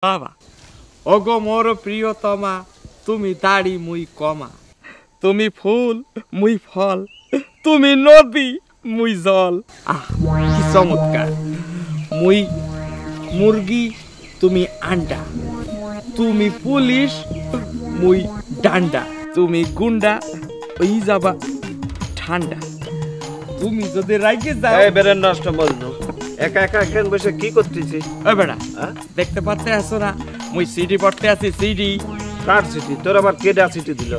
বাবা ওগো মোর প্রিয়তমা তুমি দাড়ি মুই কমা, তুমি ফুল মুই ফল, তুমি নদী মুই জল। কি চমৎকার! মুই মুরগি তুমি আন্ডা, তুমি পুলিশ মুই ডান্ডা, তুমি গুন্ডা ওই যাবা ঠান্ডা, তুমি যদি রাইগে যাও। এই বেরেন নষ্ট বলনো, একা একা এখানে বসে কি করতেছি? ওই বেড়া দেখতে পারতে আসো না মুই সিডি পড়তে আছি। সিডি? কার সিটি? তোর আবার কেডা সিটি দিল?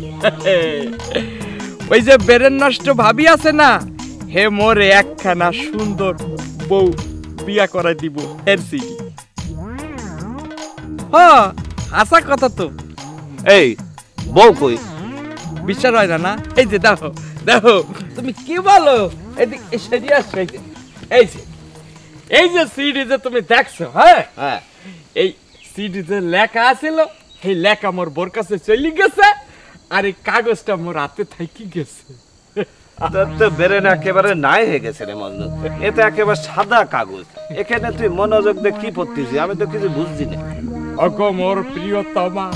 ওই যে বেরেন নষ্ট ভাবি আছে না, হে মোরে একখানা সুন্দর বউ বিয়া করাই দিব এর সিডি। হ্যাঁ আশা কথা তো। এই বউ কই? বিশ্বাস হয় না? এই যে দেখো দেখো, তুমি কি বলো? এদিকে সেদি আসছে। এই যে সিডি যে তুমি দেখছো, হ্যাঁ হ্যাঁ, এই সিডি যে লেখা আছিল সেই লেখা মোর বোর কাছে চলে গেছে, আর এই কাগজটা মোর হাতে থাকি গেছে। তোর তো বেরেন একেবারে নাই হয়ে গেছে রে মজনু। এটা একেবারে সাদা কাগজ, এখানে তুই মনোযোগ দিয়ে কি পড়তেছিস আমি তো কিছু বুঝছি না। অগো মোর প্রিয়তমা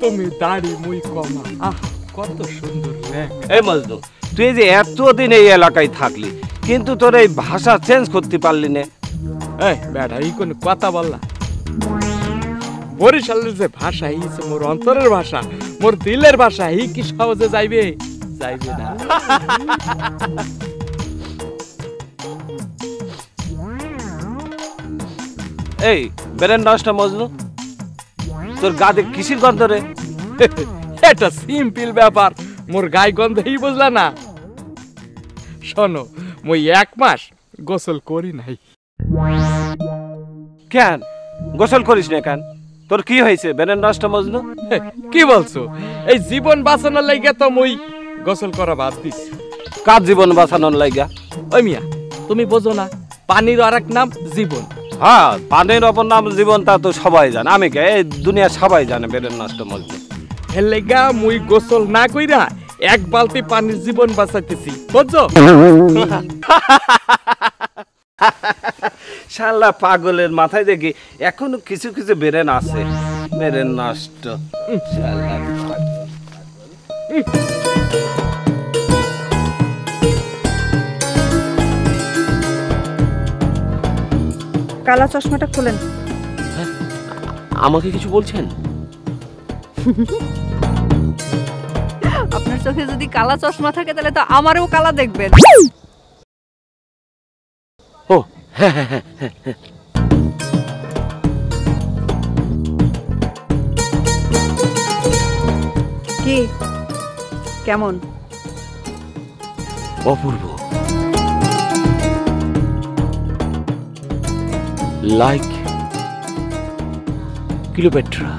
তুমি দাড়ি মুই কমা। আহ কত সুন্দর লেখা! এই মজনু, তুই যে এতদিন এই এলাকায় থাকলি কিন্তু তোর এই ভাষা চেঞ্জ করতে পারলি না। এই বেটা এই কোন কথা বললা? বরিশালের যে ভাষা, এই যে মোর অন্তরের ভাষা, মোর দিলের ভাষা, এই কি সহজে যাইবে? যাইবে না। এই বেরেন নষ্ট মজনু, তোর গাতে কিসির গন্ধ রে? এটা সিম্পল ব্যাপার, মোর গায়ে গন্ধই বুঝলা না? শোনো, মই 1 মাস গোসল করি নাই। কেন গোসল করিস না কেন? তোর কি হয়েছে বেরেন নষ্ট মজনু? কি বলছো? এই জীবন বাঁচানোর লাগি তো মই গোসল করা বাদ দিছি। কার জীবন বাঁচানোর লাগা? ওই মিয়া তুমি বোঝো না, পানির আরেক নাম জীবন। হ্যাঁ, পানির অপর নাম জীবন, তা তো সবাই জানে। আমি কে, এই দুনিয়া সবাই জানে বেরেন নষ্ট মজনু। এর লাগা মুই গোসল না কইরা 1 বালতি পানির জীবন বাঁচাইতেছি, বুঝছো? শালা পাগলের মাথায় দেখি এখনো কিছু কিছু বেরেন আছে। বেরেন নষ্ট শালা পাগল। কালা চশমাটা খুলেন। আমাকে কিছু বলছেন? আপনার চোখে যদি কালা চশমা থাকে তাহলে তো আমারও কালা দেখবেন। ও হ্যাঁ হ্যাঁ হ্যাঁ হ্যাঁ। কি কেমন? অপূর্ব, লাইক ক্লিওপেট্রা।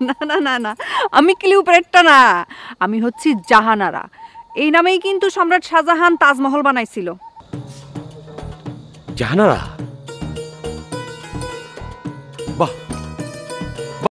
না না না না, আমি ক্লিওপেট্রা না, আমি হচ্ছি জাহানারা। এই নামেই কিন্তু সম্রাট শাহজাহান তাজমহল বানাইছিল। জাহানারা? বাহ,